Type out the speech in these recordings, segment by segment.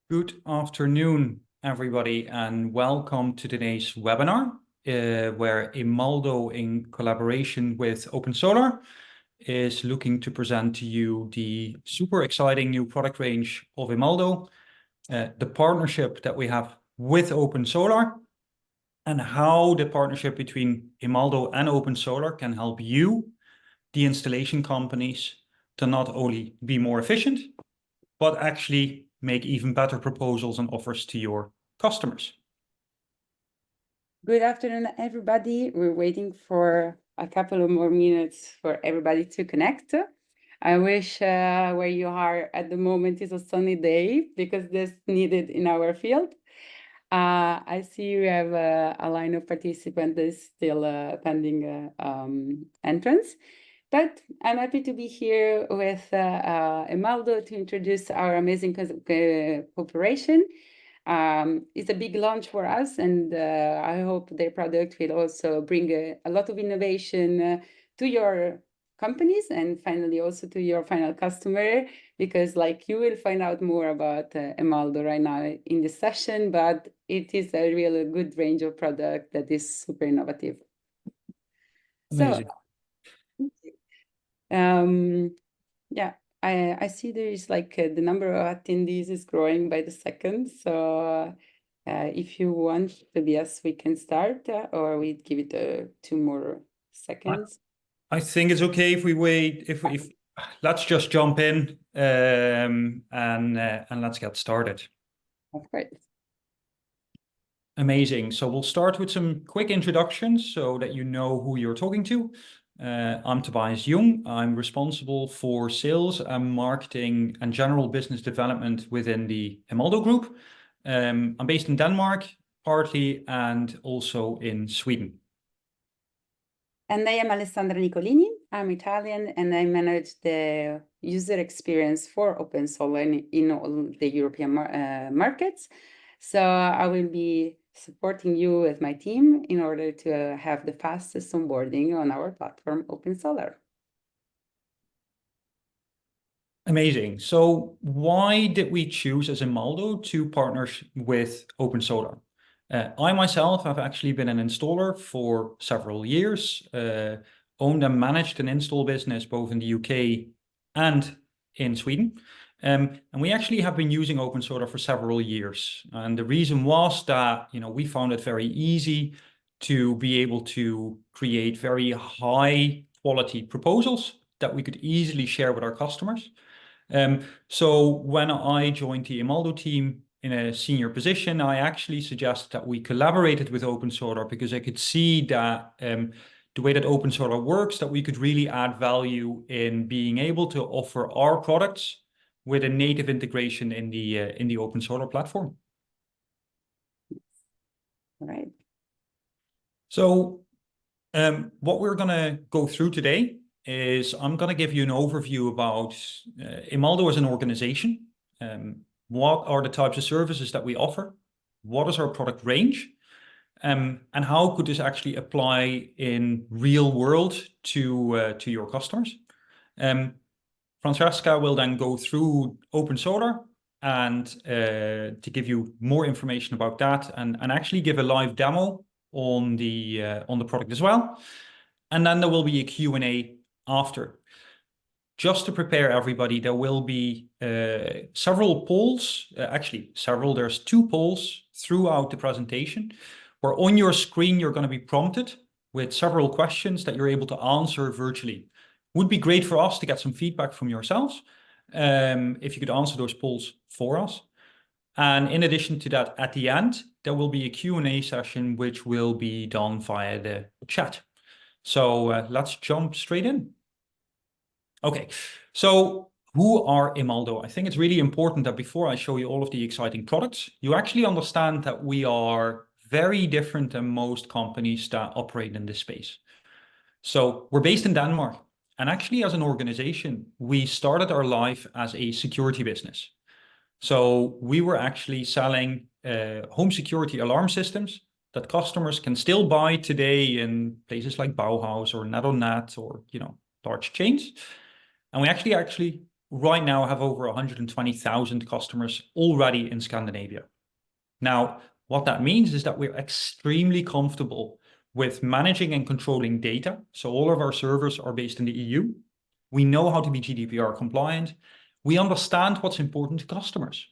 Good afternoon, everybody, and welcome to today's webinar, where Emaldo, in collaboration with OpenSolar, is looking to present to you the super exciting new product range of Emaldo, the partnership that we have with OpenSolar, and how the partnership between Emaldo and OpenSolar can help you, the installation companies, to not only be more efficient, but actually make even better proposals and offers to your customers. Good afternoon, everybody. We're waiting for a couple of more minutes for everybody to connect. I wish where you are at the moment is a sunny day because that's needed in our field. I see we have a line of participants that is still pending entrance. But I'm happy to be here with Emaldo to introduce our amazing cooperation. It's a big launch for us, and I hope their product will also bring a lot of innovation to your companies and finally also to your final customer, because like you will find out more about Emaldo right now in this session, but it is a really good range of product that is super innovative. Amazing. Yeah, I see there is like the number of attendees is growing by the second. So if you want, Tobias, we can start or we give it 2 more seconds. I think it's okay if we wait. If let's just jump in and let's get started. Of course. Amazing. So we'll start with some quick introductions so that you know who you're talking to. I'm Tobias Jung. I'm responsible for sales and marketing and general business development within the Emaldo Group. I'm based in Denmark, partly, and also in Sweden. And I am Alessandra Nicolini. I'm Italian, and I manage the user experience for OpenSolar in all the European markets. So I will be supporting you with my team in order to have the fastest onboarding on our platform, OpenSolar. Amazing. So why did we choose as Emaldo to partner with OpenSolar? I myself have actually been an installer for several years, owned and managed an install business both in the UK and in Sweden. And we actually have been using OpenSolar for several years. And the reason was that, we found it very easy to be able to create very high quality proposals that we could easily share with our customers. So when I joined the Emaldo team in a senior position, I actually suggested that we collaborated with OpenSolar because I could see that the way that OpenSolar works, that we could really add value in being able to offer our products with a native integration in the OpenSolar platform. All right. So what we're going to go through today is I'm going to give you an overview about Emaldo as an organization. What are the types of services that we offer? What is our product range? And how could this actually apply in real world to your customers? Francesca will then go through OpenSolar and to give you more information about that and actually give a live demo on the product as well. And then there will be a Q&A after. Just to prepare everybody, there will be several polls, there's 2 polls throughout the presentation, where on your screen you're going to be prompted with several questions that you're able to answer virtually. Would be great for us to get some feedback from yourselves, if you could answer those polls for us. And in addition to that, at the end, there will be a Q&A session, which will be done via the chat. So let's jump straight in. Okay, so who are Emaldo? I think it's really important that before I show you all of the exciting products, you actually understand that we are very different than most companies that operate in this space. So we're based in Denmark, and actually as an organization, we started our life as a security business. So we were actually selling home security alarm systems that customers can still buy today in places like Bauhaus or NetOnNet or, large chains. And we actually right now have over 120,000 customers already in Scandinavia. Now, what that means is that we're extremely comfortable with managing and controlling data. So all of our servers are based in the EU. We know how to be GDPR compliant. We understand what's important to customers.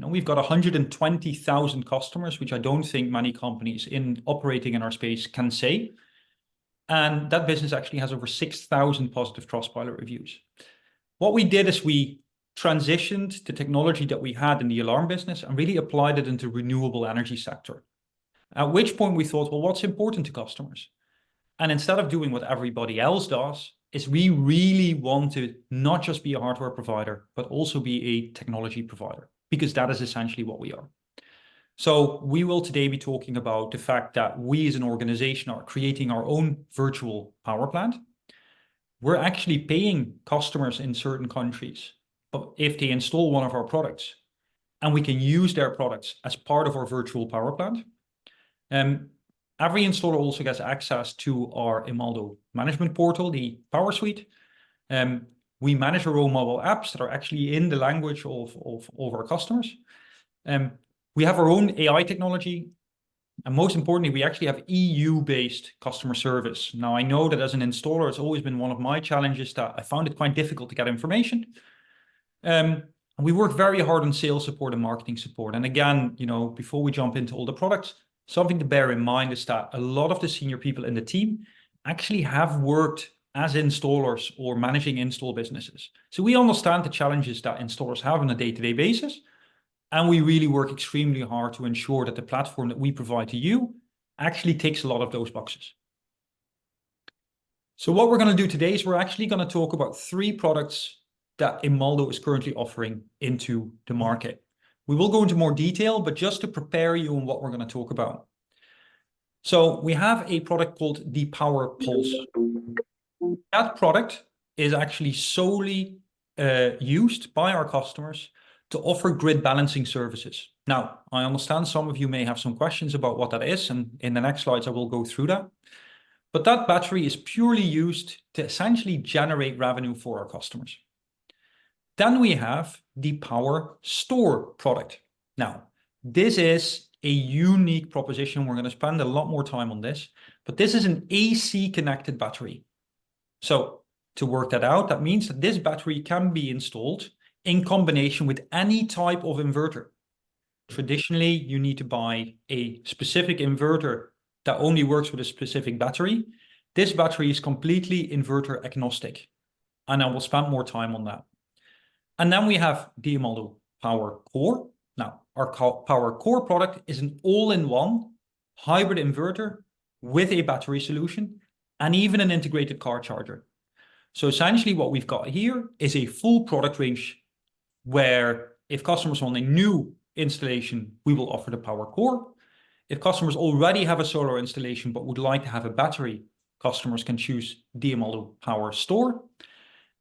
We've got 120,000 customers, which I don't think many companies operating in our space can say. And that business actually has over 6,000 positive Trustpilot reviews. What we did is we transitioned the technology that we had in the alarm business and really applied it into renewable energy sector. At which point we thought, well, what's important to customers? And instead of doing what everybody else does, is we really want to not just be a hardware provider, but also be a technology provider, because that is essentially what we are. So we will today be talking about the fact that we as an organization are creating our own virtual power plant. We're actually paying customers in certain countries, but if they install one of our products, and we can use their products as part of our virtual power plant. Every installer also gets access to our Emaldo management portal, the Power Suite. We manage our own mobile apps that are actually in the language of our customers. We have our own AI technology. And most importantly, we actually have EU-based customer service. Now, I know that as an installer, it's always been one of my challenges that I found it quite difficult to get information. We work very hard on sales support and marketing support. And again, before we jump into all the products, something to bear in mind is that a lot of the senior people in the team actually have worked as installers or managing install businesses. So we understand the challenges that installers have on a day-to-day basis. And we really work extremely hard to ensure that the platform that we provide to you actually ticks a lot of those boxes. So what we're going to do today is we're actually going to talk about 3 products that Emaldo is currently offering into the market. We will go into more detail, but just to prepare you on what we're going to talk about. So we have a product called the Power Pulse. That product is actually solely used by our customers to offer grid balancing services. Now, I understand some of you may have some questions about what that is, and in the next slides, I will go through that. But that battery is purely used to essentially generate revenue for our customers. Then we have the Power Store product. Now, this is a unique proposition. We're going to spend a lot more time on this, but this is an AC connected battery. So to work that out, that means that this battery can be installed in combination with any type of inverter. Traditionally, you need to buy a specific inverter that only works with a specific battery. This battery is completely inverter agnostic, and I will spend more time on that. And then we have the Emaldo Power Core. Now, our Power Core product is an all-in-one hybrid inverter with a battery solution and even an integrated car charger. So essentially what we've got here is a full product range where if customers want a new installation, we will offer the Power Core. If customers already have a solar installation but would like to have a battery, customers can choose the Emaldo Power Store.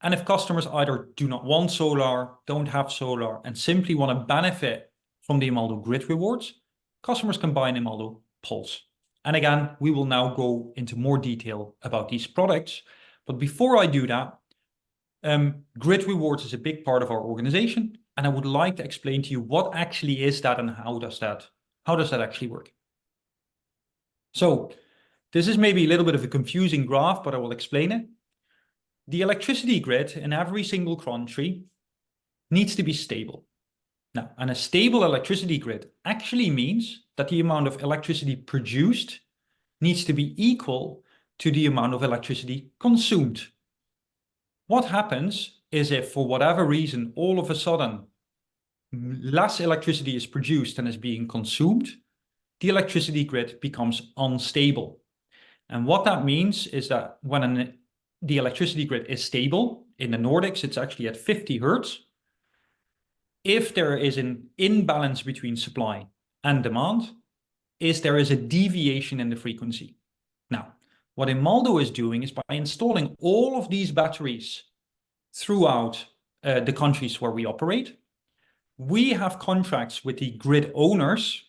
And if customers either do not want solar, don't have solar, and simply want to benefit from the Emaldo grid rewards, customers can buy an Emaldo Pulse. And again, we will now go into more detail about these products. But before I do that, grid rewards is a big part of our organization. And I would like to explain to you what actually is that and how does that actually work. So this is maybe a little bit of a confusing graph, but I will explain it. The electricity grid in every single country needs to be stable. Now, and a stable electricity grid actually means that the amount of electricity produced needs to be equal to the amount of electricity consumed. What happens is if for whatever reason, all of a sudden, less electricity is produced than is being consumed, the electricity grid becomes unstable. And what that means is that when the electricity grid is stable, in the Nordics, it's actually at 50 Hertz. If there is an imbalance between supply and demand, there is a deviation in the frequency. Now, what Emaldo is doing is by installing all of these batteries throughout the countries where we operate, we have contracts with the grid owners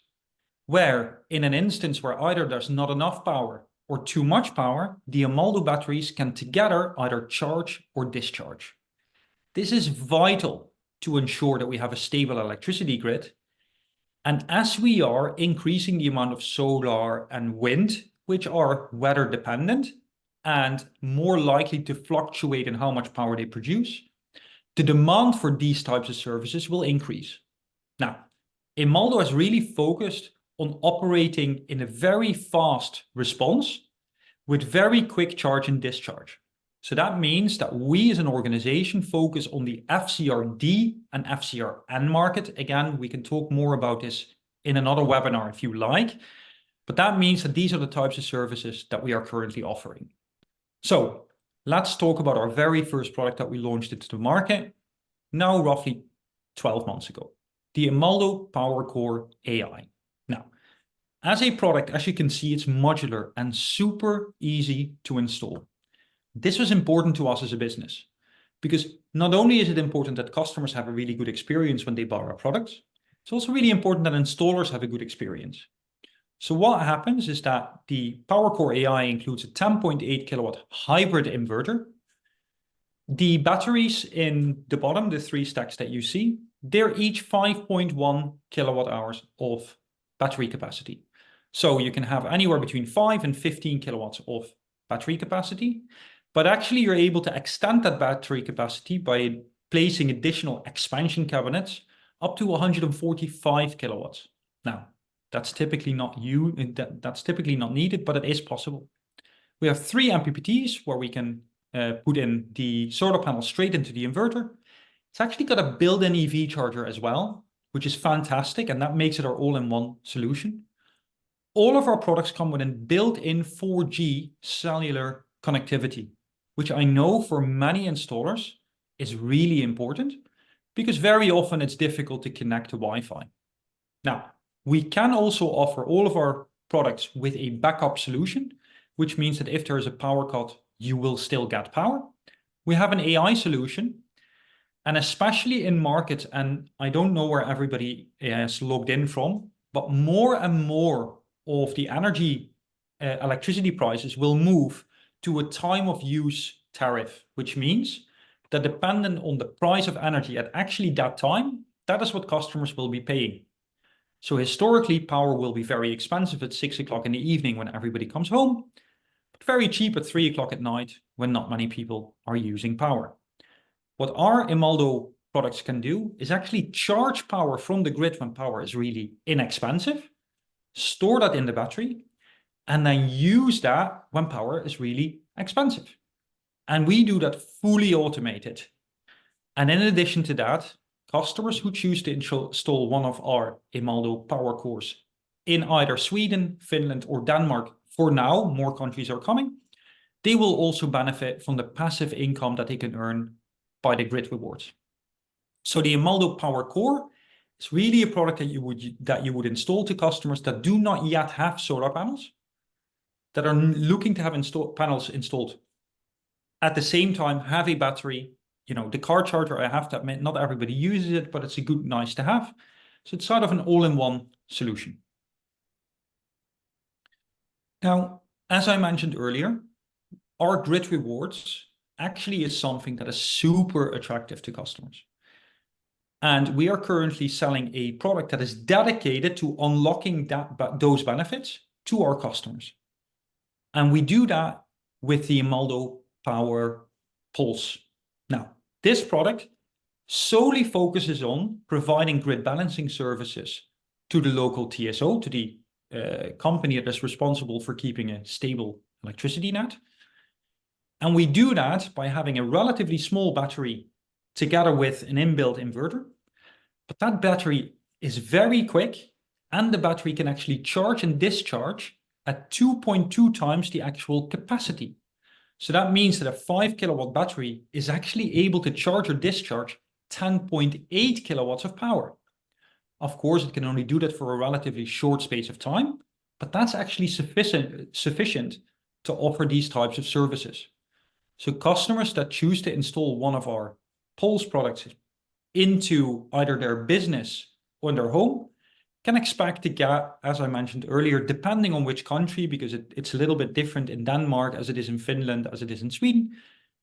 where in an instance where either there's not enough power or too much power, the Emaldo batteries can together either charge or discharge. This is vital to ensure that we have a stable electricity grid. And as we are increasing the amount of solar and wind, which are weather dependent and more likely to fluctuate in how much power they produce, the demand for these types of services will increase. Now, Emaldo has really focused on operating in a very fast response with very quick charge and discharge. So that means that we as an organization focus on the FCRD and FCRN market. Again, we can talk more about this in another webinar if you like, but that means that these are the types of services that we are currently offering. So let's talk about our very first product that we launched into the market, now roughly 12 months ago, the Emaldo Power Core AI. Now, as a product, as you can see, it's modular and super easy to install. This was important to us as a business because not only is it important that customers have a really good experience when they buy our products, it's also really important that installers have a good experience. So what happens is that the Power Core AI includes a 10.8 kilowatt hybrid inverter. The batteries in the bottom, the 3 stacks that you see, they're each 5.1 kilowatt hours of battery capacity. So you can have anywhere between 5 and 15 kilowatts of battery capacity, but actually you're able to extend that battery capacity by placing additional expansion cabinets up to 145 kilowatts. Now, that's typically not needed, but it is possible. We have 3 MPPTs where we can put in the solar panel straight into the inverter. It's actually got a built-in EV charger as well, which is fantastic, and that makes it our all-in-one solution. All of our products come with a built-in 4G cellular connectivity, which I know for many installers is really important because very often it's difficult to connect to Wi-Fi. Now, we can also offer all of our products with a backup solution, which means that if there is a power cut, you will still get power. We have an AI solution, and especially in markets, and I don't know where everybody is logged in from, but more and more of the electricity prices will move to a time of use tariff, which means that dependent on the price of energy at actually that time, that is what customers will be paying. So historically, power will be very expensive at 6 o'clock in the evening when everybody comes home, but very cheap at 3 o'clock at night when not many people are using power. What our Emaldo products can do is actually charge power from the grid when power is really inexpensive, store that in the battery, and then use that when power is really expensive. And we do that fully automated. And in addition to that, customers who choose to install one of our Emaldo Power Cores in either Sweden, Finland, or Denmark, for now, more countries are coming, they will also benefit from the passive income that they can earn by the grid rewards. So the Emaldo Power Core is really a product that you would install to customers that do not yet have solar panels, that are looking to have panels installed. At the same time, have a battery. You know, the car charger, I have to admit, not everybody uses it, but it's a good, nice to have. So it's sort of an all-in-one solution. Now, as I mentioned earlier, our grid rewards actually is something that is super attractive to customers. And we are currently selling a product that is dedicated to unlocking those benefits to our customers. And we do that with the Emaldo Power Pulse. Now, this product solely focuses on providing grid balancing services to the local TSO, to the company that is responsible for keeping a stable electricity net. And we do that by having a relatively small battery together with an inbuilt inverter. But that battery is very quick, and the battery can actually charge and discharge at 2.2 times the actual capacity. So that means that a 5 kilowatt battery is actually able to charge or discharge 10.8 kilowatts of power. Of course, it can only do that for a relatively short space of time, but that's actually sufficient to offer these types of services. So customers that choose to install one of our Pulse products into either their business or their home can expect to get, as I mentioned earlier, depending on which country, because it's a little bit different in Denmark as it is in Finland, as it is in Sweden,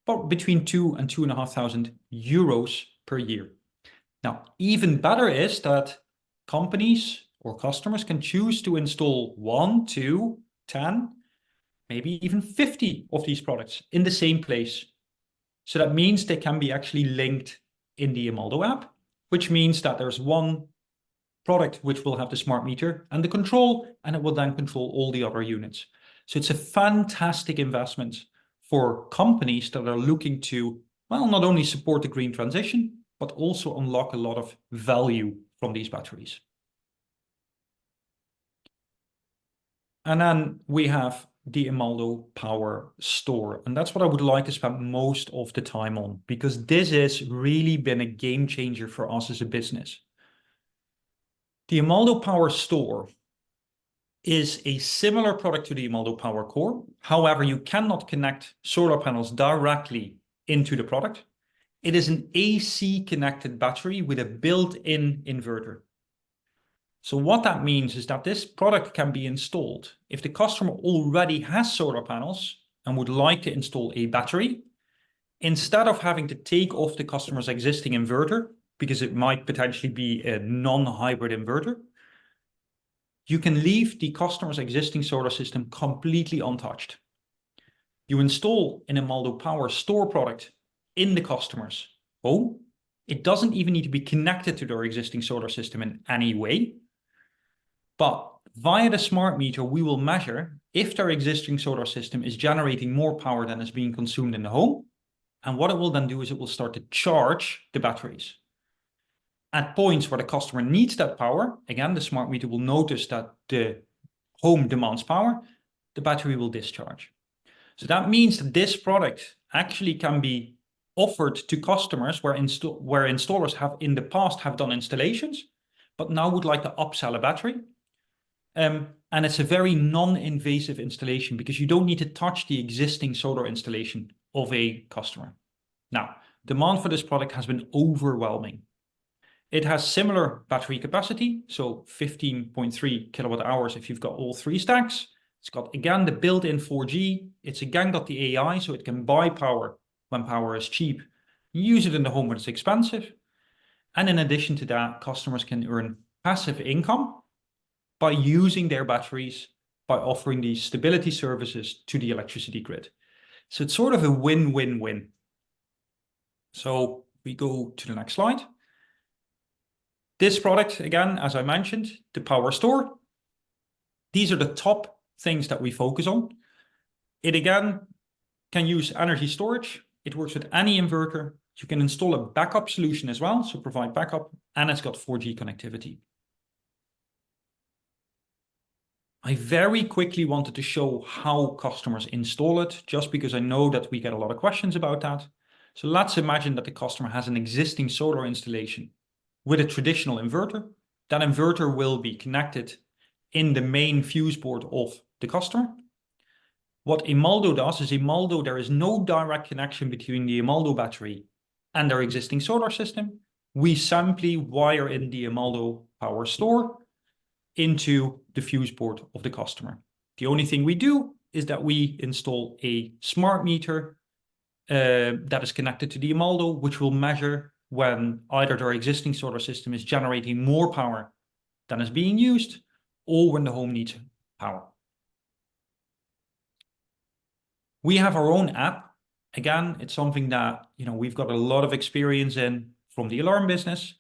but between 2 and 2,500 euros per year. Now, even better is that companies or customers can choose to install 1, 2, 10, maybe even 50 of these products in the same place. So that means they can be actually linked in the Emaldo app, which means that there's one product which will have the smart meter and the control, and it will then control all the other units. So it's a fantastic investment for companies that are looking to, well, not only support the green transition, but also unlock a lot of value from these batteries. And then we have the Emaldo Power Store. And that's what I would like to spend most of the time on, because this has really been a game changer for us as a business. The Emaldo Power Store is a similar product to the Emaldo Power Core. However, you cannot connect solar panels directly into the product. It is an AC connected battery with a built-in inverter. So what that means is that this product can be installed if the customer already has solar panels and would like to install a battery. Instead of having to take off the customer's existing inverter, because it might potentially be a non-hybrid inverter, you can leave the customer's existing solar system completely untouched. You install an Emaldo Power Store product in the customer's home. It doesn't even need to be connected to their existing solar system in any way. But via the smart meter, we will measure if their existing solar system is generating more power than is being consumed in the home. And what it will then do is it will start to charge the batteries. At points where the customer needs that power, again, the smart meter will notice that the home demands power, the battery will discharge. So that means that this product actually can be offered to customers where installers have in the past have done installations, but now would like to upsell a battery. And it's a very non-invasive installation because you don't need to touch the existing solar installation of a customer. Now, demand for this product has been overwhelming. It has similar battery capacity, so 15.3 kilowatt hours if you've got all three stacks. It's got, again, the built-in 4G. It's again got the AI, so it can buy power when power is cheap, use it in the home when it's expensive. And in addition to that, customers can earn passive income by using their batteries, by offering these stability services to the electricity grid. So it's sort of a win-win-win. So we go to the next slide. This product, again, as I mentioned, the Power Store. These are the top things that we focus on. It, again, can use energy storage. It works with any inverter. You can install a backup solution as well, so provide backup, and it's got 4G connectivity. I very quickly wanted to show how customers install it, just because I know that we get a lot of questions about that. So let's imagine that the customer has an existing solar installation with a traditional inverter. That inverter will be connected in the main fuse board of the customer. What Emaldo does is Emaldo, there is no direct connection between the Emaldo battery and their existing solar system. We simply wire in the Emaldo Power Store into the fuse board of the customer. The only thing we do is that we install a smart meter that is connected to the Emaldo, which will measure when either their existing solar system is generating more power than is being used, or when the home needs power. We have our own app. Again, it's something that we've got a lot of experience in from the alarm business.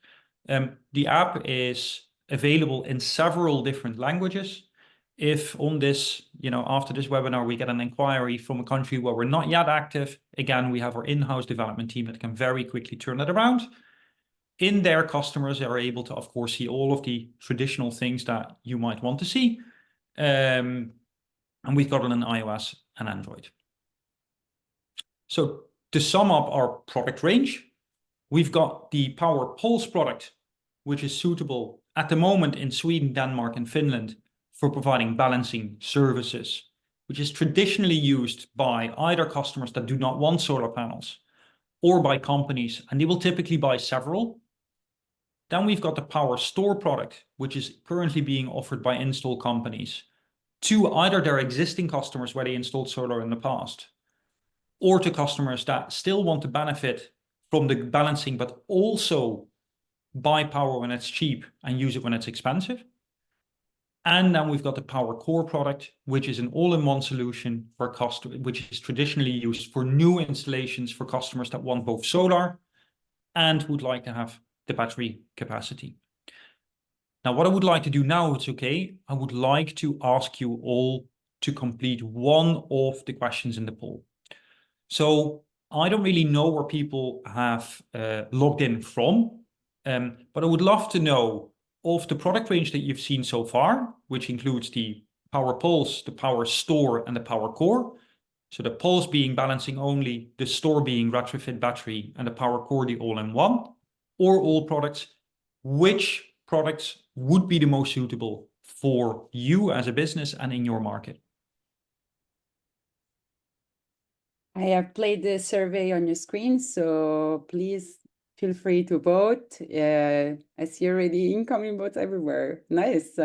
The app is available in several different languages. If on this, after this webinar, we get an inquiry from a country where we're not yet active, again, we have our in-house development team that can very quickly turn it around. In their customers are able to, of course, see all of the traditional things that you might want to see. And we've got it on iOS and Android. So to sum up our product range, we've got the Power Pulse product, which is suitable at the moment in Sweden, Denmark, and Finland for providing balancing services, which is traditionally used by either customers that do not want solar panels or by companies, and they will typically buy several. Then we've got the Power Store product, which is currently being offered by install companies to either their existing customers where they installed solar in the past, or to customers that still want to benefit from the balancing, but also buy power when it's cheap and use it when it's expensive. And then we've got the Power Core product, which is an all-in-one solution for customers, which is traditionally used for new installations for customers that want both solar and would like to have the battery capacity. Now, what I would like to do now, if it's okay, I would like to ask you all to complete one of the questions in the poll. So I don't really know where people have logged in from, but I would love to know of the product range that you've seen so far, which includes the Power Pulse, the Power Store, and the Power Core. So the Pulse being balancing only, the Store being retrofit battery, and the Power Core the all-in-one, or all products. Which products would be the most suitable for you as a business and in your market? I have played the survey on your screen, so please feel free to vote. I see already incoming votes everywhere. Nice.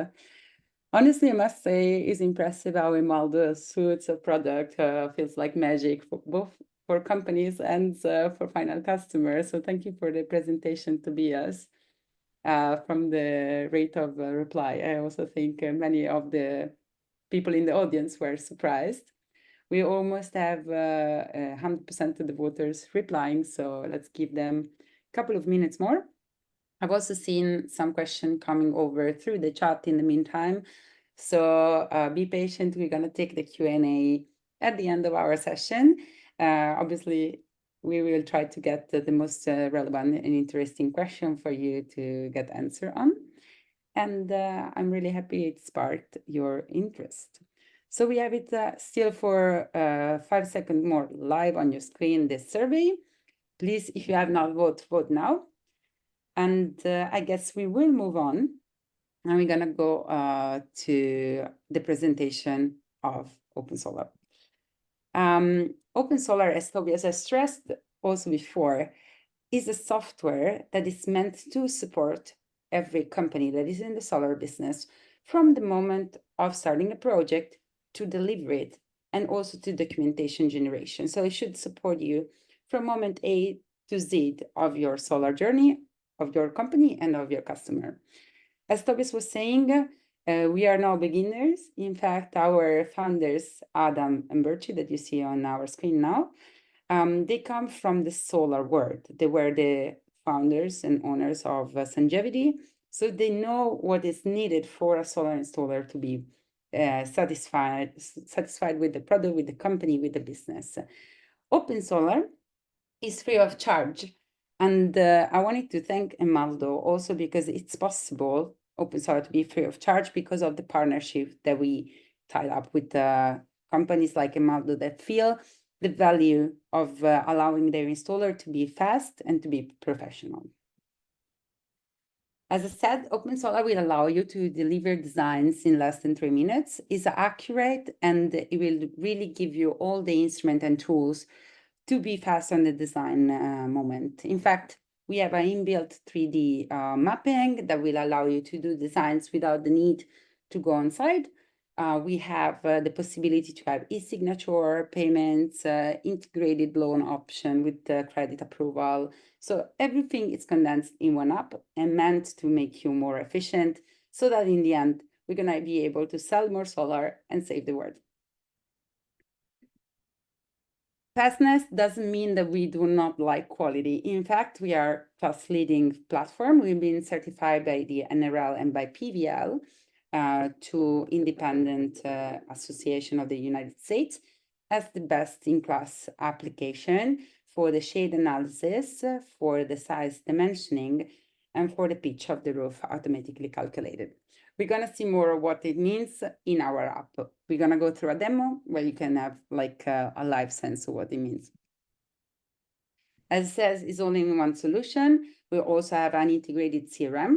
Honestly, I must say it's impressive how Emaldo suits a product feels like magic for both for companies and for final customers. So thank you for the presentation, Tobias. From the rate of reply, I also think many of the people in the audience were surprised. We almost have 100% of the voters replying, so let's give them a couple of minutes more. I've also seen some question coming over through the chat in the meantime, so be patient. We're going to take the Q&A at the end of our session. Obviously, we will try to get the most relevant and interesting question for you to get answer on. And I'm really happy it sparked your interest. So we have it still for 5 seconds more live on your screen, this survey. Please, if you have not voted, vote now. And I guess we will move on. And we're going to go to the presentation of OpenSolar. OpenSolar, as Tobias has stressed also before, is a software that is meant to support every company that is in the solar business from the moment of starting a project to deliver it and also to documentation generation. So it should support you from moment A to Z of your solar journey, of your company and of your customer. As Tobias was saying, we are now beginners. In fact, our founders, Adam and Bertie, that you see on our screen now, they come from the solar world. They were the founders and owners of Sungevity, so they know what is needed for a solar installer to be satisfied with the product, with the company, with the business. OpenSolar is free of charge. And I wanted to thank Emaldo also because it's possible, OpenSolar, to be free of charge because of the partnership that we tied up with companies like Emaldo that feel the value of allowing their installer to be fast and to be professional. As I said, OpenSolar will allow you to deliver designs in less than 3 minutes. It's accurate and it will really give you all the instruments and tools to be fast on the design moment. In fact, we have an inbuilt 3D mapping that will allow you to do designs without the need to go on site. We have the possibility to have e-signature payments, integrated loan option with credit approval. So everything is condensed in one app and meant to make you more efficient so that in the end, we're going to be able to sell more solar and save the world. Fastness doesn't mean that we do not like quality. In fact, we are fast leading platform. We've been certified by the NRL and by PVL, to independent association of the United States, as the best-in-class application for the shade analysis, for the size dimensioning, and for the pitch of the roof automatically calculated. We're going to see more of what it means in our app. We're going to go through a demo where you can have like a live sense of what it means. As it says, it's only in one solution. We also have an integrated CRM.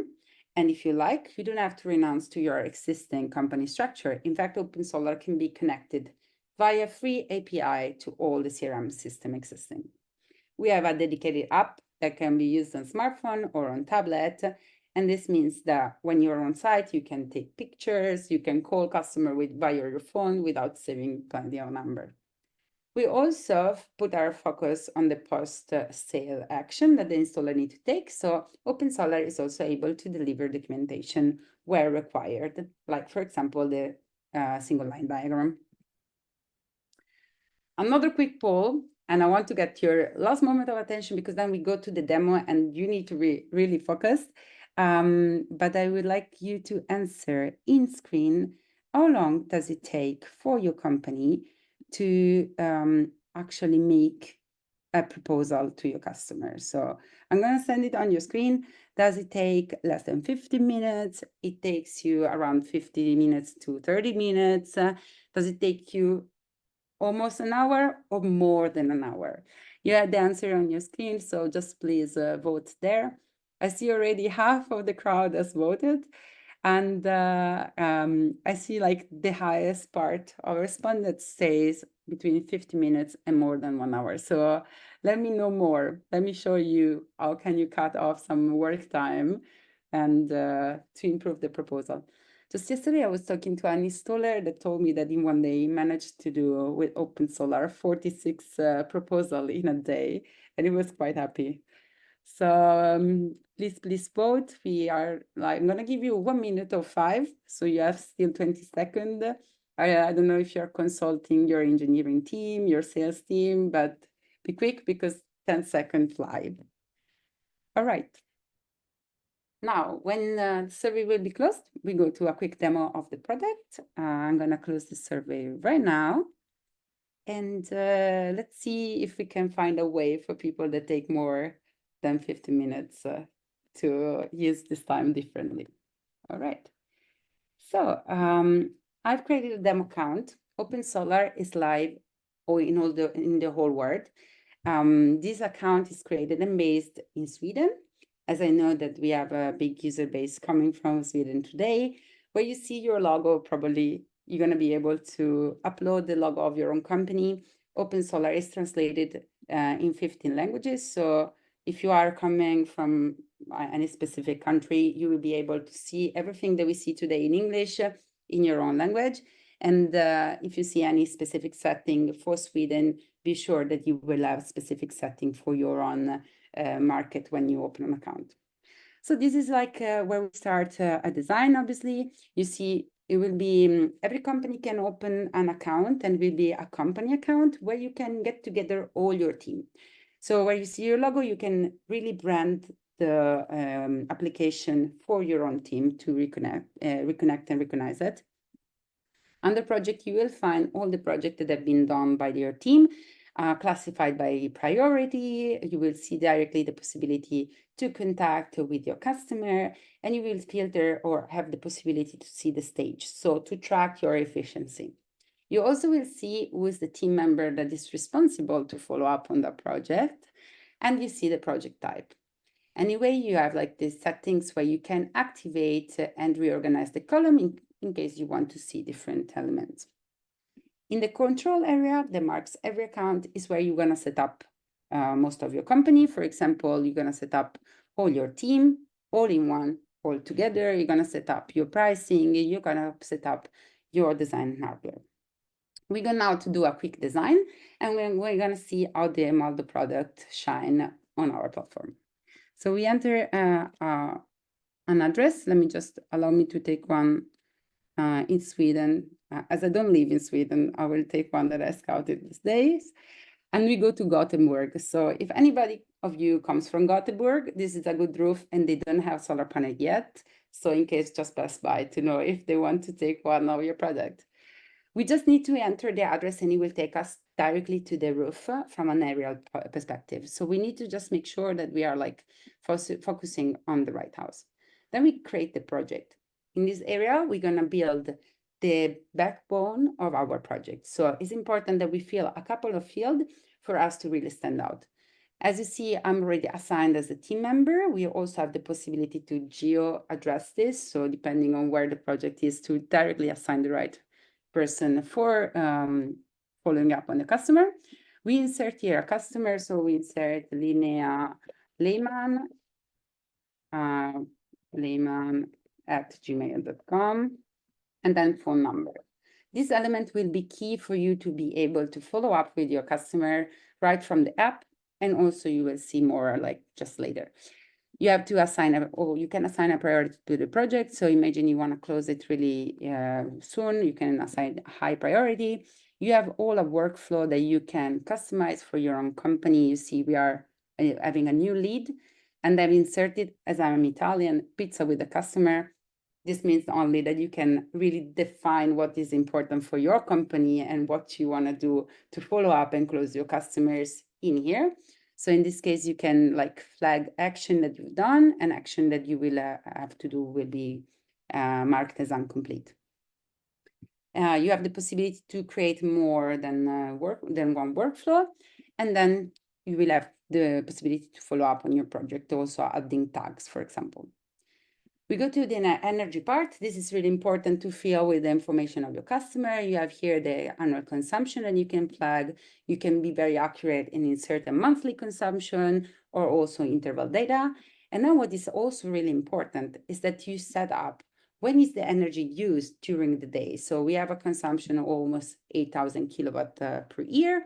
And if you like, you don't have to renounce to your existing company structure. In fact, OpenSolar can be connected via free API to all the CRM system existing. We have a dedicated app that can be used on smartphone or on tablet. And this means that when you're on site, you can take pictures, you can call customer via your phone without saving plenty of number. We also put our focus on the post-sale action that the installer needs to take. So OpenSolar is also able to deliver documentation where required, like, for example, the single line diagram. Another quick poll, and I want to get your last moment of attention because then we go to the demo and you need to really focus. But I would like you to answer in screen, how long does it take for your company to actually make a proposal to your customer? So I'm going to send it on your screen. Does it take less than 50 minutes? It takes you around 50 minutes to 30 minutes. Does it take you almost an hour or more than an hour? You have the answer on your screen, so just please vote there. I see already half of the crowd has voted, and I see like the highest part of respondents says between 50 minutes and more than 1 hour. So let me know more. Let me show you how can you cut off some work time and to improve the proposal. Just yesterday, I was talking to an installer that told me that in one day he managed to do with OpenSolar 46 proposals in a day, and he was quite happy. So please vote. We are like, I'm gonna give you 1 minute or 5, so you have still 20 seconds. I don't know if you're consulting your engineering team, your sales team, but be quick because 10 seconds fly. All right. Now, when the survey will be closed, we go to a quick demo of the product. I'm going to close the survey right now. And let's see if we can find a way for people that take more than 50 minutes to use this time differently. All right. So I've created a demo account. OpenSolar is live in the whole world. This account is created and based in Sweden, as I know that we have a big user base coming from Sweden today. Where you see your logo, probably you're going to be able to upload the logo of your own company. OpenSolar is translated in 15 languages. So if you are coming from any specific country, you will be able to see everything that we see today in English in your own language. And if you see any specific setting for Sweden, be sure that you will have specific setting for your own market when you open an account. So this is like where we start a design. Obviously, you see it will be every company can open an account and will be a company account where you can get together all your team. So where you see your logo, you can really brand the application for your own team to reconnect and recognize it. Under project, you will find all the projects that have been done by your team, classified by priority. You will see directly the possibility to contact with your customer, and you will filter or have the possibility to see the stage, so to track your efficiency. You also will see who is the team member that is responsible to follow up on the project, and you see the project type. Anyway, you have like these settings where you can activate and reorganize the column in case you want to see different elements. In the control area that marks every account is where you're going to set up most of your company. For example, you're going to set up all your team, all in one, all together. You're going to set up your pricing. You're going to set up your design hardware. We're going now to do a quick design, and we're going to see how the Emaldo product shine on our platform. So we enter an address. Let me just allow me to take one in Sweden. As I don't live in Sweden, I will take one that I scouted these days. And we go to Gothenburg. So if anybody of you comes from Gothenburg, this is a good roof and they don't have solar panel yet. So in case, just pass by to know if they want to take one of your product. We just need to enter the address and it will take us directly to the roof from an aerial perspective. So we need to just make sure that we are like focusing on the right house. Then we create the project. In this area, we're going to build the backbone of our project. So it's important that we fill a couple of fields for us to really stand out. As you see, I'm already assigned as a team member. We also have the possibility to geo-address this. So depending on where the project is, to directly assign the right person for following up on the customer. We insert here a customer. So we insert Linnea Lehmann, Lehmann@gmail.com, and then phone number. This element will be key for you to be able to follow up with your customer right from the app. And also you will see more like just later. You have to assign, or you can assign a priority to the project. So imagine you want to close it really soon, you can assign high priority. You have all a workflow that you can customize for your own company. You see, we are having a new lead, and I've inserted, as I'm Italian, pizza with the customer. This means only that you can really define what is important for your company and what you want to do to follow up and close your customers in here. So in this case, you can like flag action that you've done, and action that you will have to do will be marked as incomplete. You have the possibility to create more than one workflow, and then you will have the possibility to follow up on your project, also adding tags, for example. We go to the energy part. This is really important to fill with the information of your customer. You have here the annual consumption, and you can flag. You can be very accurate and insert a monthly consumption or also interval data. And then what is also really important is that you set up when is the energy used during the day. So we have a consumption of almost 8,000 kilowatt per year.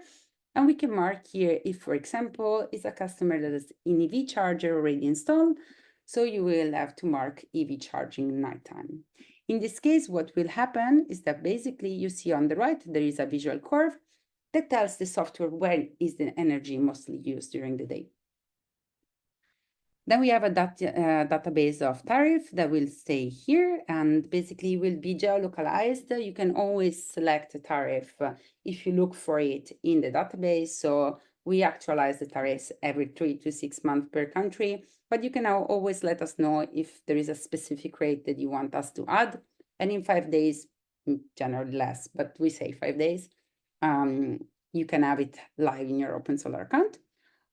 And we can mark here if, for example, is a customer that has an EV charger already installed. So you will have to mark EV charging nighttime. In this case, what will happen is that basically you see on the right, there is a visual curve that tells the software when is the energy mostly used during the day. Then we have a database of tariff that will stay here and basically will be geolocalized. You can always select a tariff if you look for it in the database. So we actualize the tariffs every 3 to 6 months per country, but you can now always let us know if there is a specific rate that you want us to add. And in 5 days, generally less, but we say 5 days, you can have it live in your OpenSolar account.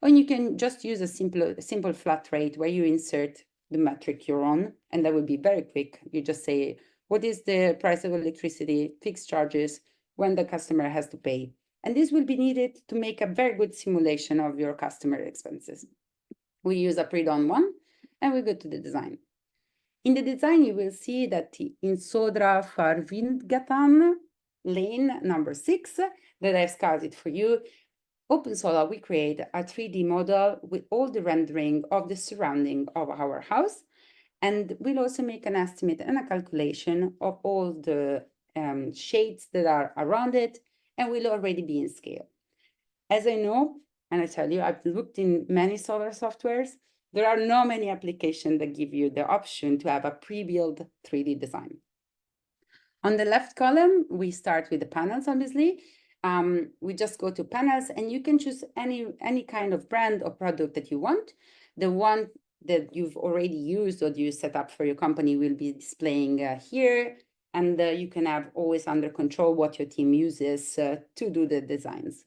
Or you can just use a simple flat rate where you insert the metric you're on, and that will be very quick. You just say, what is the price of electricity, fixed charges, when the customer has to pay. And this will be needed to make a very good simulation of your customer expenses. We use a pre-done one, and we go to the design. In the design, you will see that in Sodra Farvindgatan, lane number 6, that I've scouted for you, OpenSolar, we create a 3D model with all the rendering of the surrounding of our house. And we'll also make an estimate and a calculation of all the shades that are around it, and will already be in scale. As I know, and I tell you, I've looked in many solar softwares, there are not many applications that give you the option to have a pre-built 3D design. On the left column, we start with the panels, obviously. We just go to panels, and you can choose any kind of brand or product that you want. The one that you've already used or you set up for your company will be displaying here, and you can have always under control what your team uses to do the designs.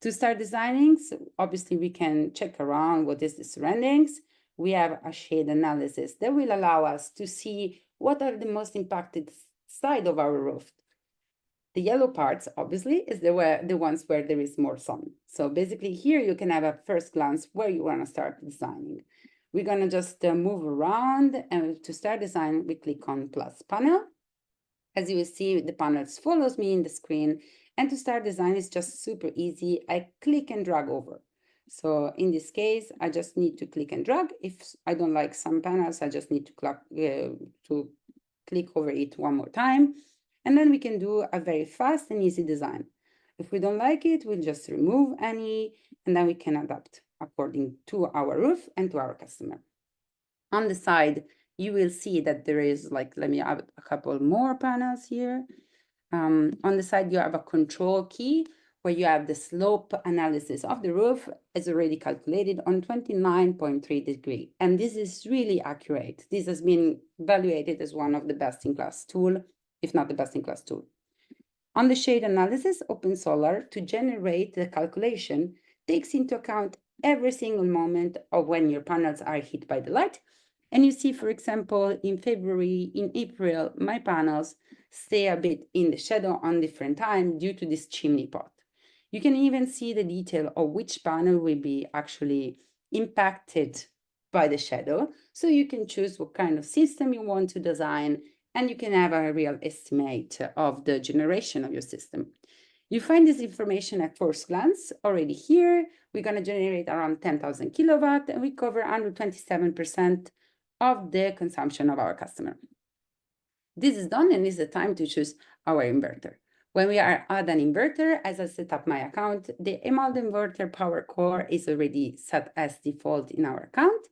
To start designing, so obviously we can check around what is the surroundings. We have a shade analysis that will allow us to see what are the most impacted side of our roof. The yellow parts, obviously, is the ones where there is more sun. So basically here you can have a first glance where you want to start designing. We're going to just move around, and to start design, we click on plus panel. As you will see, the panels follows me in the screen, and to start design is just super easy. I click and drag over. So in this case, I just need to click and drag. If I don't like some panels, I just need to click over it one more time. And then we can do a very fast and easy design. If we don't like it, we'll just remove any, and then we can adapt according to our roof and to our customer. On the side, you will see that there is let me add a couple more panels here. On the side, you have a control key where you have the slope analysis of the roof is already calculated on 29.3 degrees. And this is really accurate. This has been evaluated as one of the best-in-class tool, if not the best-in-class tool. On the shade analysis, OpenSolar, to generate the calculation, takes into account every single moment of when your panels are hit by the light. And you see, for example, in February, in April, my panels stay a bit in the shadow on different time due to this chimney pot. You can even see the detail of which panel will be actually impacted by the shadow. So you can choose what kind of system you want to design and you can have a real estimate of the generation of your system. You find this information at first glance already here. We're going to generate around 10,000 kilowatt, and we cover 127% of the consumption of our customer. This is done, and it's the time to choose our inverter. When we are at an inverter, as I set up my account, the Emaldo Inverter Power Core is already set as default in our account.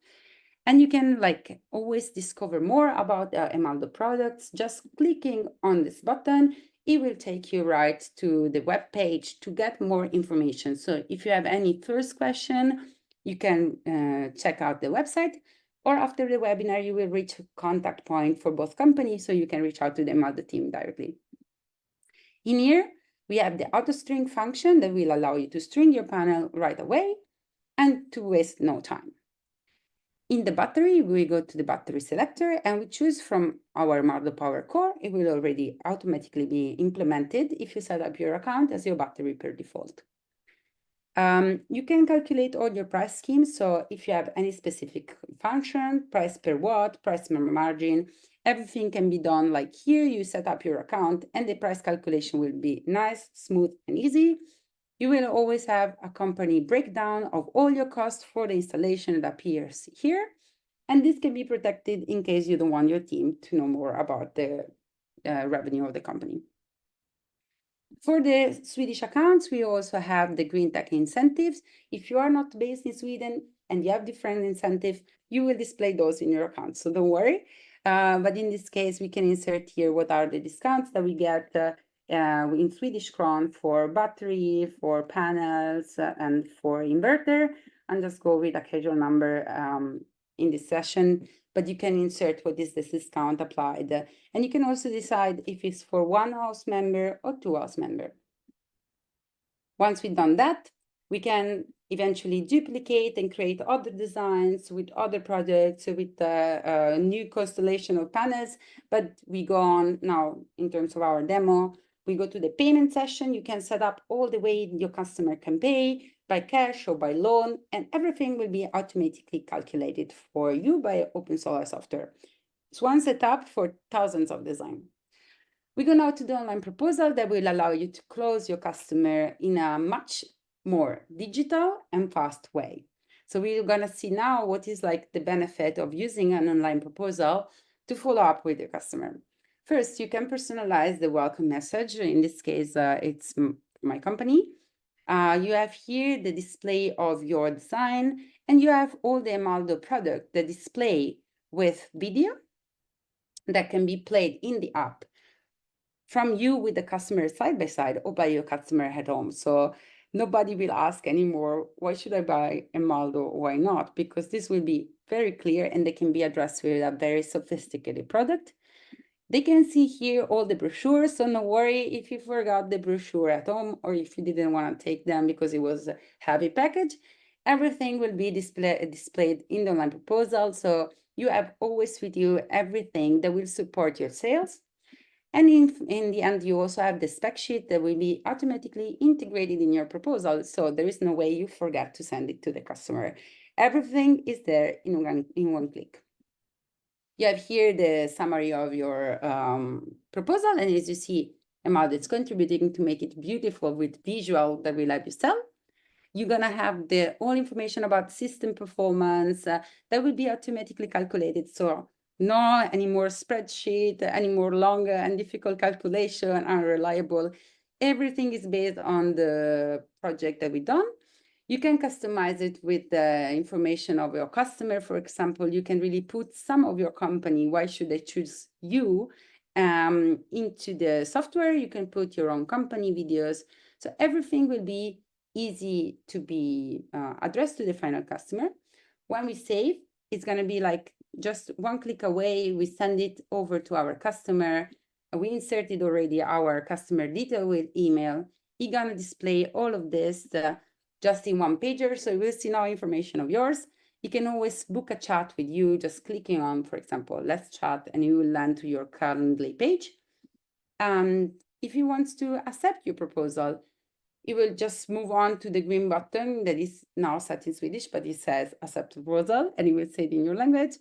And you can always discover more about Emaldo products. Just clicking on this button, it will take you right to the web page to get more information. So if you have any first question, you can check out the website, or after the webinar, you will reach a contact point for both companies, so you can reach out to the Emaldo team directly. In here, we have the auto string function that will allow you to string your panel right away and to waste no time. In the battery, we go to the battery selector and we choose from our Emaldo Power Core. It will already automatically be implemented if you set up your account as your battery per default. You can calculate all your price schemes. So if you have any specific function, price per watt, price per margin, everything can be done like here. You set up your account and the price calculation will be nice, smooth, and easy. You will always have a company breakdown of all your costs for the installation that appears here. And this can be protected in case you don't want your team to know more about the revenue of the company. For the Swedish accounts, we also have the green tech incentives. If you are not based in Sweden and you have different incentives, you will display those in your account. So don't worry. But in this case, we can insert here what are the discounts that we get in Swedish kron for battery, for panels, and for inverter, and just go with a casual number in this session. But you can insert what is this discount applied, and you can also decide if it's for one house member or two house member. Once we've done that, we can eventually duplicate and create other designs with other projects with a new constellation of panels. But we go on now in terms of our demo. We go to the payment session. You can set up all the way your customer can pay by cash or by loan, and everything will be automatically calculated for you by OpenSolar software. It's one setup for thousands of designs. We go now to the online proposal that will allow you to close your customer in a much more digital and fast way. So we're going to see now what is the benefit of using an online proposal to follow up with your customer. First, you can personalize the welcome message. In this case, it's my company. You have here the display of your design, and you have all the Emaldo product, the display with video that can be played in the app from you with the customer side by side or by your customer at home. So nobody will ask anymore, why should I buy Emaldo or why not? Because this will be very clear and they can be addressed with a very sophisticated product. They can see here all the brochures, so no worry if you forgot the brochure at home or if you didn't want to take them because it was a heavy package. Everything will be displayed in the online proposal, so you have always with you everything that will support your sales. And in the end, you also have the spec sheet that will be automatically integrated in your proposal, so there is no way you forget to send it to the customer. Everything is there in one click. You have here the summary of your proposal, and as you see, Emaldo is contributing to make it beautiful with visual that will help you sell. You're gonna have the all information about system performance that will be automatically calculated. So no any more spreadsheet, any more long and difficult calculation, unreliable. Everything is based on the project that we've done. You can customize it with the information of your customer. For example, you can really put some of your company, why should they choose you, into the software. You can put your own company videos. So everything will be easy to be addressed to the final customer. When we save, it's going to be just one click away. We send it over to our customer. We inserted already our customer detail with email. You're going to display all of this just in one pager, so you will see now information of yours. You can always book a chat with you, just clicking on, for example, let's chat, and you will land to your Calendly page. If you want to accept your proposal, you will just move on to the green button that is now set in Swedish, but it says accept proposal, and you will say it in your language.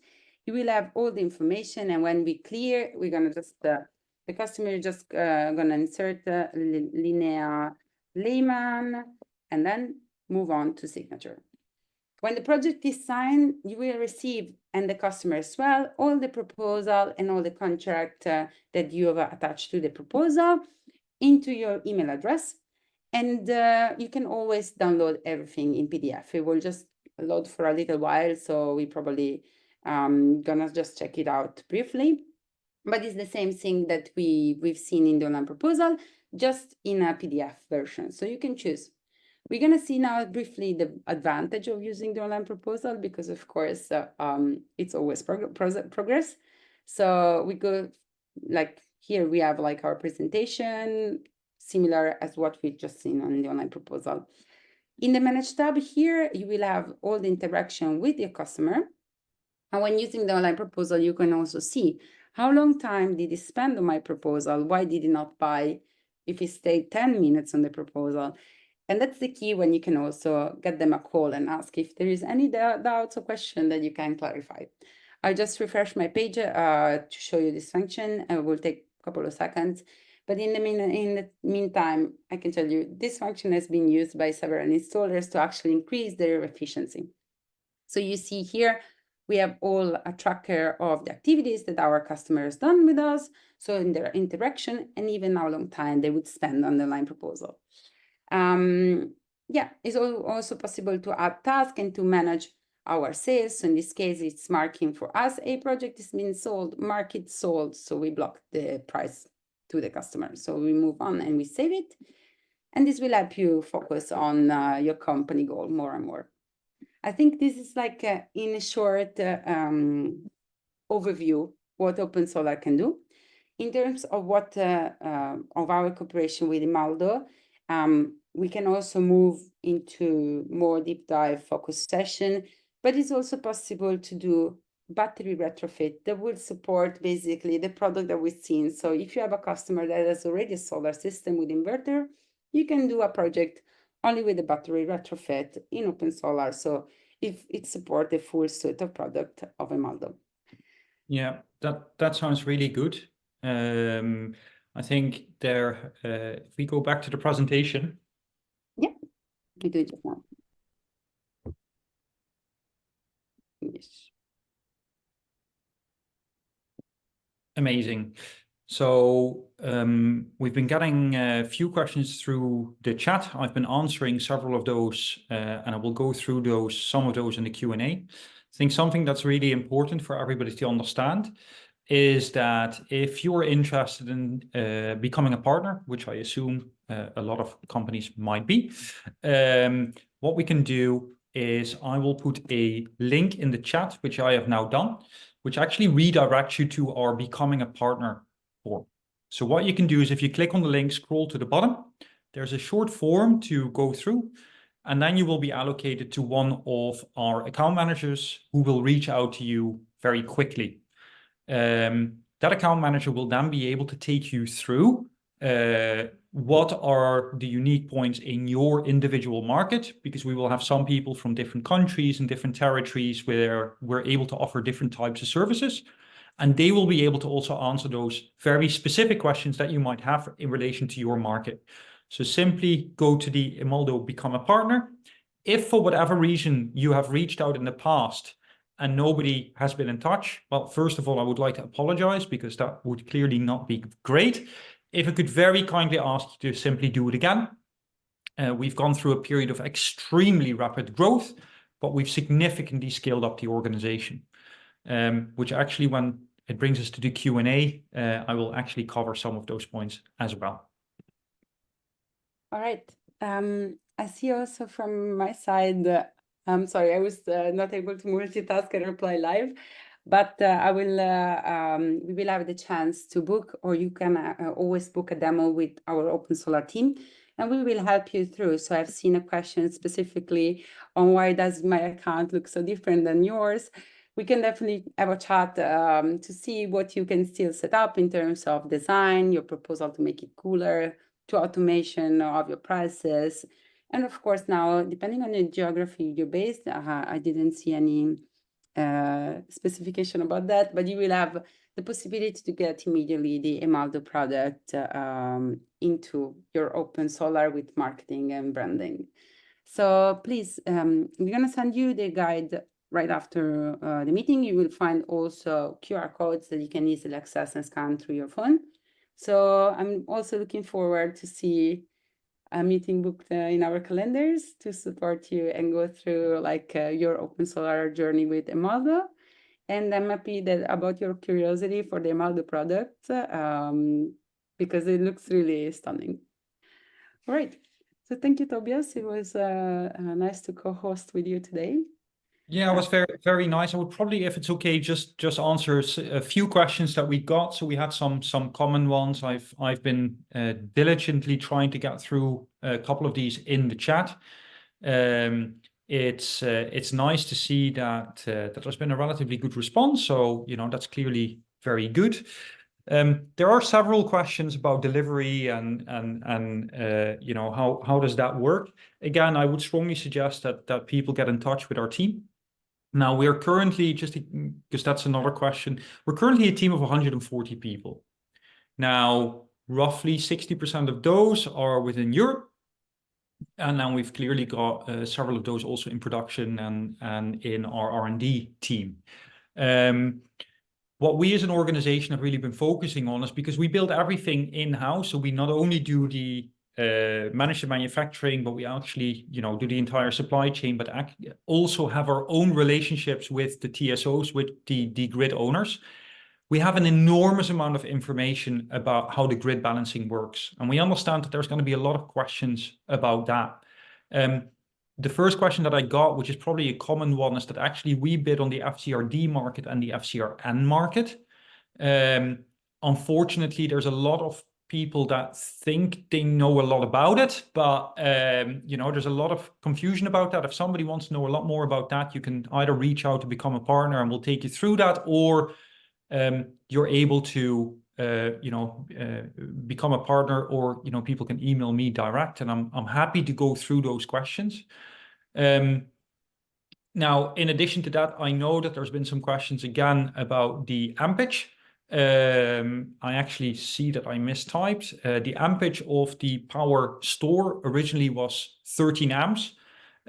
you will have all the information. And when we clear, we're gonna just, the customer just gonna insert linear layman and then move on to signature. When the project is signed, you will receive, and the customer as well, all the proposal and all the contract that you have attached to the proposal into your email address. And you can always download everything in PDF. It will just load for a little while, so we probably gonna just check it out briefly. But it's the same thing that we've seen in the online proposal, just in a PDF version. So you can choose. We're gonna see now briefly the advantage of using the online proposal, because of course it's always progress. So we go, like here we have like our presentation, similar as what we've just seen on the online proposal. In the Manage tab here, you will have all the interaction with your customer. And when using the online proposal, you can also see how long time did he spend on my proposal? Why did he not buy? If he stayed 10 minutes on the proposal. And that's the key, when you can also get them a call and ask if there is any doubts or question that you can clarify. I just refresh my page to show you this function. It will take a couple of seconds. But in the meantime, I can tell you this function has been used by several installers to actually increase their efficiency. So you see here, we have all a tracker of the activities that our customers done with us. So in their interaction, and even how long time they would spend on the online proposal. Yeah, it's also possible to add tasks and to manage our sales. So in this case, it's marking for us, a project is being sold, mark it sold. So we block the price to the customer. So we move on and we save it. And this will help you focus on your company goal more and more. I think this is like in a short overview what OpenSolar can do. In terms of what of our cooperation with Emaldo, we can also move into more deep dive focus session, but it's also possible to do battery retrofit that will support basically the product that we've seen. So if you have a customer that has already a solar system with inverter, you can do a project only with the battery retrofit in OpenSolar. So if it supports the full suite of product of Emaldo. Yeah, that sounds really good. I think there, if we go back to the presentation. Yeah, we do it just now. Yes. Amazing. So we've been getting a few questions through the chat. I've been answering several of those, and I will go through some of those in the Q&A. I think something that's really important for everybody to understand is that if you're interested in becoming a partner, which I assume a lot of companies might be, what we can do is I will put a link in the chat, which I have now done, which actually redirects you to our Becoming a Partner form. So what you can do is if you click on the link, scroll to the bottom, there's a short form to go through, and then you will be allocated to one of our account managers who will reach out to you very quickly. That account manager will then be able to take you through what are the unique points in your individual market, because we will have some people from different countries and different territories where we're able to offer different types of services. And they will be able to also answer those very specific questions that you might have in relation to your market. So simply go to the Emaldo Become a Partner. If for whatever reason you have reached out in the past and nobody has been in touch, well, first of all, I would like to apologize, because that would clearly not be great. If I could very kindly ask you to simply do it again. We've gone through a period of extremely rapid growth, but we've significantly scaled up the organization, which actually, when it brings us to the Q&A, I will actually cover some of those points as well. All right. I see also from my side, I'm sorry, I was not able to multitask and reply live, but we will have the chance to book, or you can always book a demo with our OpenSolar team, and we will help you through. So I've seen a question specifically on why does my account look so different than yours. We can definitely have a chat to see what you can still set up in terms of design, your proposal to make it cooler, to automation of your prices. And of course, now, depending on the geography you're based, I didn't see any specification about that, but you will have the possibility to get immediately the Emaldo product into your OpenSolar with marketing and branding. So please, we're going to send you the guide right after the meeting. You will find also QR codes that you can easily access and scan through your phone. So I'm also looking forward to see a meeting booked in our calendars to support you and go through like your OpenSolar journey with Emaldo. And I'm happy that about your curiosity for the Emaldo product because it looks really stunning. All right. So thank you, Tobias. It was nice to co-host with you today. Yeah, it was very, very nice. I would probably, if it's okay, just answer a few questions that we got. So we had some common ones. I've been diligently trying to get through a couple of these in the chat. It's nice to see that that there's been a relatively good response. So that's clearly very good. There are several questions about delivery and how does that work? Again, I would strongly suggest that people get in touch with our team. Now, we are currently, just because that's another question, we're currently a team of 140 people. Now, roughly 60% of those are within Europe. And then we've clearly got several of those also in production and in our R&D team. What we as an organization have really been focusing on is because we build everything in-house. So we not only do the manage the manufacturing, but we actually, do the entire supply chain, but also have our own relationships with the TSOs, with the grid owners. We have an enormous amount of information about how the grid balancing works. And we understand that there's going to be a lot of questions about that. The first question that I got, which is probably a common one, is that actually we bid on the FCRD market and the FCRN market. Unfortunately, there's a lot of people that think they know a lot about it, but there's a lot of confusion about that. If somebody wants to know a lot more about that, you can either reach out to become a partner and we'll take you through that, or you're able to become a partner, or people can email me direct, and I'm happy to go through those questions. Now, in addition to that, I know that there's been some questions again about the ampage. I actually see that I mistyped. The ampage of the Power Store originally was 13 amps.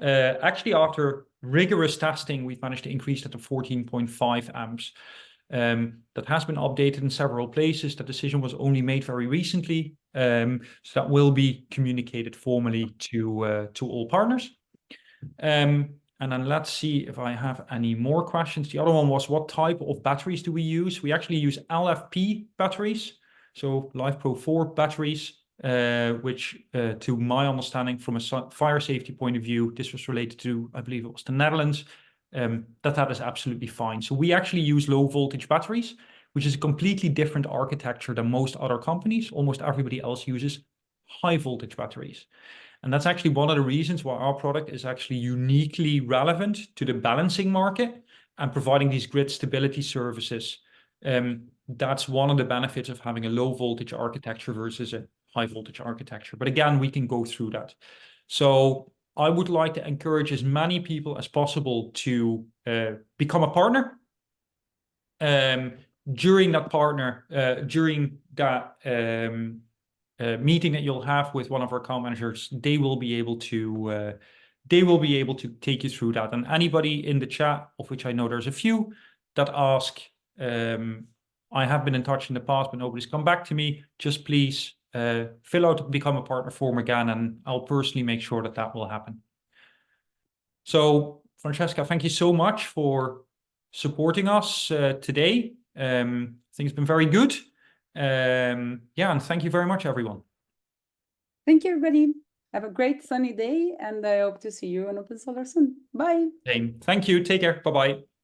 Actually, after rigorous testing, we've managed to increase that to 14.5 amps. That has been updated in several places. That decision was only made very recently. So that will be communicated formally to all partners. And then let's see if I have any more questions. The other one was, what type of batteries do we use? We actually use LFP batteries, so LiFePro 4 batteries, which to my understanding from a fire safety point of view, this was related to, I believe it was the Netherlands, that is absolutely fine. So we actually use low voltage batteries, which is a completely different architecture than most other companies. Almost everybody else uses high voltage batteries. And that's actually one of the reasons why our product is actually uniquely relevant to the balancing market and providing these grid stability services. That's one of the benefits of having a low voltage architecture versus a high voltage architecture. But again, we can go through that. So I would like to encourage as many people as possible to become a partner. During that meeting that you'll have with one of our account managers, they will be able to take you through that. And anybody in the chat, of which I know there's a few, that ask, I have been in touch in the past, but nobody's come back to me. Just please fill out the become a partner form again, and I'll personally make sure that that will happen. So, Francesca, thank you so much for supporting us today. I think it's been very good. And thank you very much, everyone. Thank you, everybody. Have a great sunny day, and I hope to see you on OpenSolar soon. Bye. Thank you. Take care. Bye-bye.